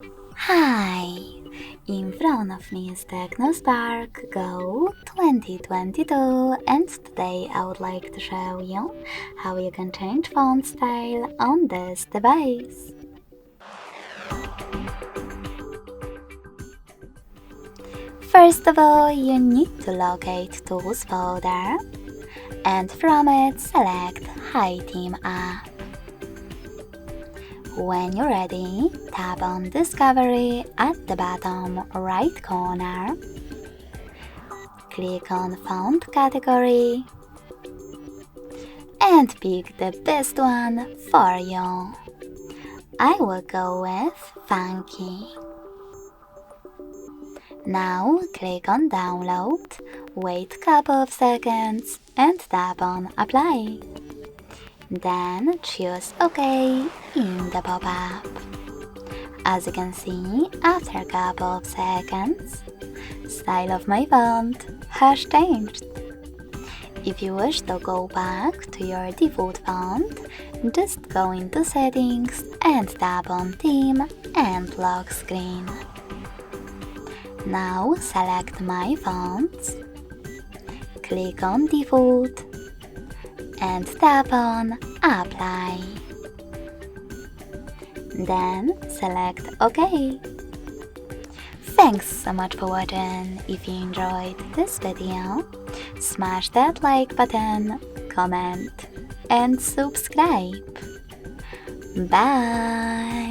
Hi! In front of me is Tecno Spark Go 2022, and today I would like to show you how you can change font style on this device. First of all, you need to locate Tools folder, and from it select Hi Team app. When you're ready, tap on Discovery at the bottom right corner. Click on Font category and pick the best one for you. I will go with Funky. Now click on Download, wait a couple of seconds and tap on Apply. Then choose OK in the pop-up. As you can see, after a couple of seconds, style of my font has changed. If you wish to go back to your default font, just go into Settings and tap on Theme and Lock Screen. Now select My Fonts, click on Default and tap on Apply. Then select OK. Thanks so much for watching. If you enjoyed this video, smash that like button, comment and subscribe. Bye!